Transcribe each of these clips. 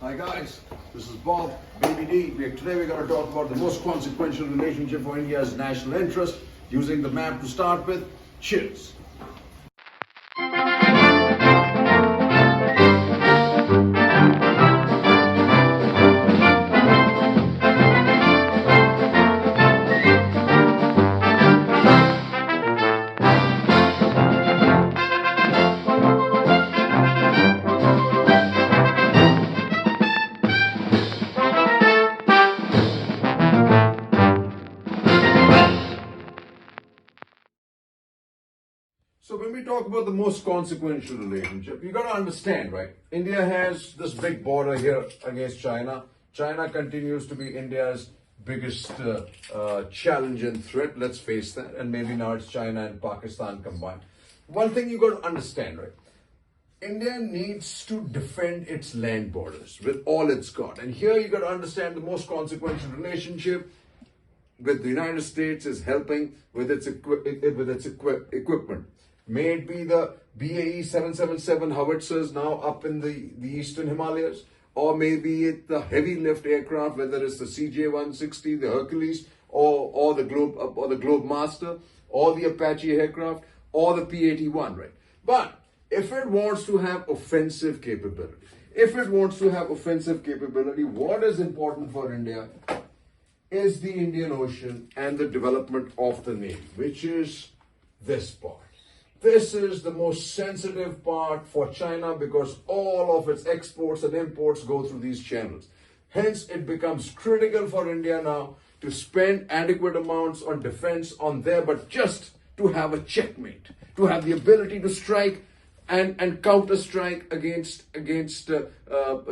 Hi guys, this is Bob, Baby D. Today we're going to talk about the most consequential relationship for India's national interest using the map to start with. Cheers. So when we talk about the most consequential relationship, you got to understand, right? India has this big border here against China. China continues to be India's biggest challenge and threat. Let's face that. And maybe now it's China and Pakistan combined. One thing you got to understand, right? India needs to defend its land borders with all it's got. And here you got to understand the most consequential relationship with the United States is helping with its equipment. May it be the BAE 777 howitzers now up in the eastern Himalayas, or maybe it the heavy lift aircraft, whether it's the CJ-160, the Hercules, or the Globemaster, or the Apache aircraft, or the P-81, right? But if it wants to have offensive capability, what is important for India is the Indian Ocean and the development of the Navy, which is this part. This is the most sensitive part for China because all of its exports and imports go through these channels. Hence, it becomes critical for India now to spend adequate amounts on defense on there, but just to have a checkmate, to have the ability to strike and counter-strike against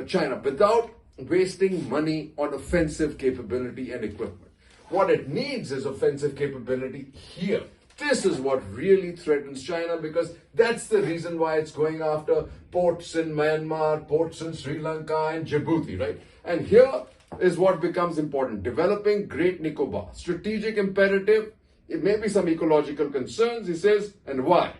China without wasting money on offensive capability and equipment. What it needs is offensive capability here. This is what really threatens China because that's the reason why it's going after ports in Myanmar, ports in Sri Lanka and Djibouti, right? And here is what becomes important. Developing Great Nicobar. Strategic imperative. It may be some ecological concerns, he says, and why?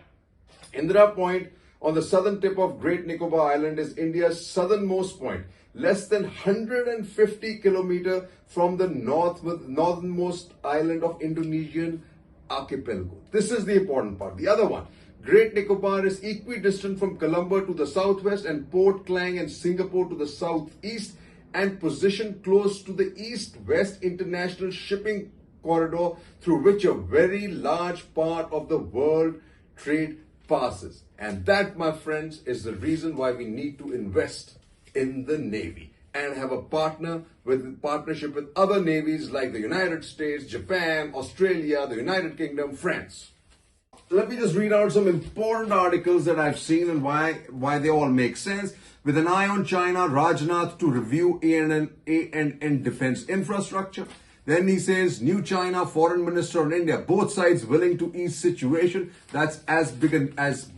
Indira Point on the southern tip of Great Nicobar Island is India's southernmost point, less than 150 kilometers from the northernmost island of Indonesian archipelago. This is the important part. The other one, Great Nicobar is equidistant from Colombo to the southwest and Port Klang and Singapore to the southeast and positioned close to the east-west international shipping corridor through which a very large part of the world trade passes. And that, my friends, is the reason why we need to invest in the Navy and have a partnership with other navies like the United States, Japan, Australia, the United Kingdom, France. Let me just read out some important articles that I've seen and why they all make sense. With an eye on China, Rajnath to review A&N defense infrastructure. Then he says, new China foreign minister on India, both sides willing to ease situation. That's as big as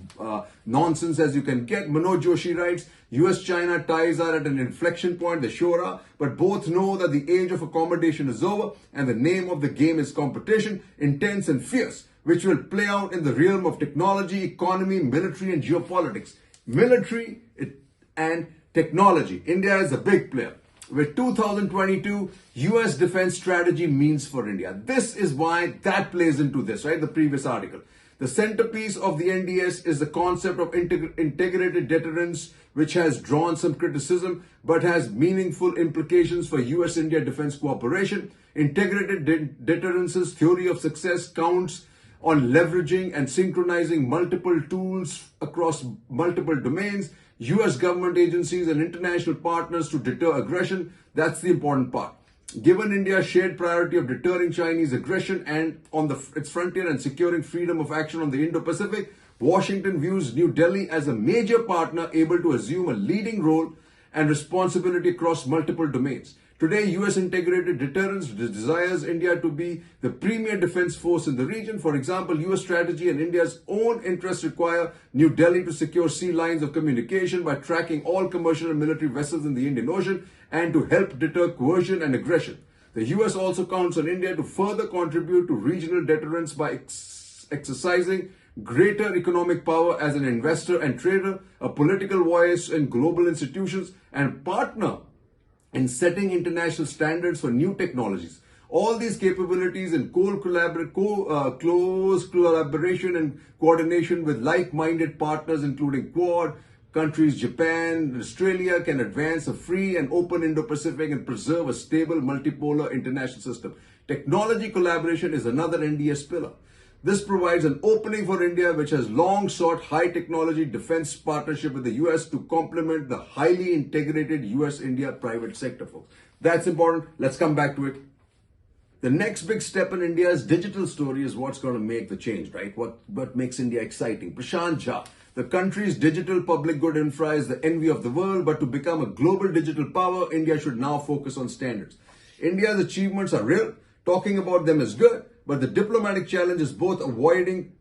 nonsense as you can get. Manoj Joshi writes, US-China ties are at an inflection point, they sure are, but both know that the age of accommodation is over and the name of the game is competition, intense and fierce, which will play out in the realm of technology, economy, military and geopolitics. Military and technology. India is a big player. With 2022, US defense strategy means for India. This is why that plays into this, right? The previous article. The centerpiece of the NDS is the concept of integrated deterrence, which has drawn some criticism, but has meaningful implications for US-India defense cooperation. Integrated deterrence's theory of success counts on leveraging and synchronizing multiple tools across multiple domains, US government agencies and international partners to deter aggression. That's the important part. Given India's shared priority of deterring Chinese aggression and on its frontier and securing freedom of action on the Indo-Pacific, Washington views New Delhi as a major partner able to assume a leading role and responsibility across multiple domains. Today, US integrated deterrence desires India to be the premier defense force in the region. For example, US strategy and India's own interests require New Delhi to secure sea lines of communication by tracking all commercial and military vessels in the Indian Ocean and to help deter coercion and aggression. The US also counts on India to further contribute to regional deterrence by exercising greater economic power as an investor and trader, a political voice in global institutions, and partner in setting international standards for new technologies. All these capabilities in close collaboration and coordination with like-minded partners, including Quad countries, Japan, Australia, can advance a free and open Indo-Pacific and preserve a stable multipolar international system. Technology collaboration is another NDS pillar. This provides an opening for India, which has long sought high technology defense partnership with the US to complement the highly integrated US-India private sector, folks. That's important. Let's come back to it. The next big step in India's digital story is what's going to make the change, right? What makes India exciting? Prashant Jha. The country's digital public good infra is the envy of the world, but to become a global digital power, India should now focus on standards. India's achievements are real. Talking about them is good, but the diplomatic challenge is both avoiding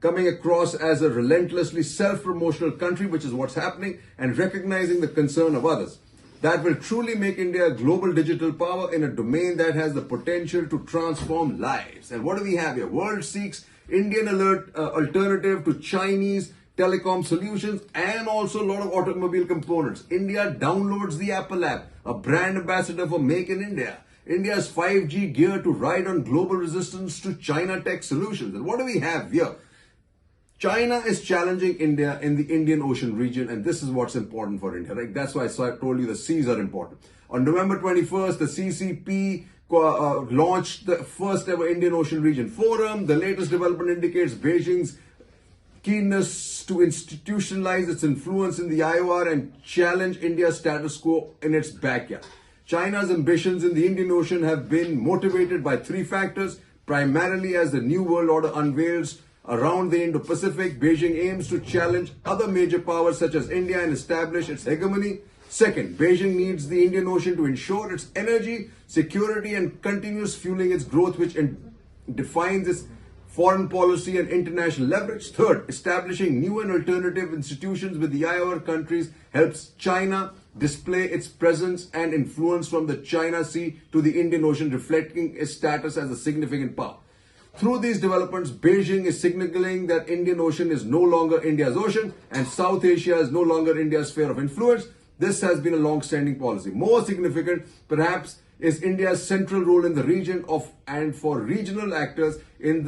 coming across as a relentlessly self-promotional country, which is what's happening, and recognizing the concern of others. That will truly make India a global digital power in a domain that has the potential to transform lives. And what do we have here? World seeks Indian alternative to Chinese telecom solutions and also a lot of automobile components. India downloads the Apple app, a brand ambassador for Make in India. India's 5G gear to ride on global resistance to China tech solutions. And what do we have here? China is challenging India in the Indian Ocean region, and this is what's important for India, right? That's why I told you the seas are important. On November 21st, the CCP launched the first ever Indian Ocean Region Forum. The latest development indicates Beijing's keenness to institutionalize its influence in the IOR and challenge India's status quo in its backyard. China's ambitions in the Indian Ocean have been motivated by three factors. Primarily, as the New World Order unveils around the Indo-Pacific, Beijing aims to challenge other major powers such as India and establish its hegemony. Second, Beijing needs the Indian Ocean to ensure its energy, security, and continuous fueling its growth, which defines its foreign policy and international leverage. Third, establishing new and alternative institutions with the IOR countries helps China display its presence and influence from the China Sea to the Indian Ocean, reflecting its status as a significant power. Through these developments, Beijing is signaling that Indian Ocean is no longer India's ocean and South Asia is no longer India's sphere of influence. This has been a long-standing policy. More significant, perhaps, is India's central role in the region and for regional actors. In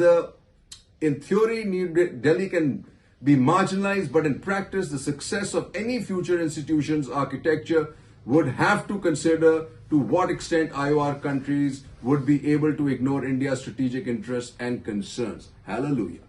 theory, New Delhi can be marginalized, but in practice, the success of any future institution's architecture would have to consider to what extent IOR countries would be able to ignore India's strategic interests and concerns. Hallelujah.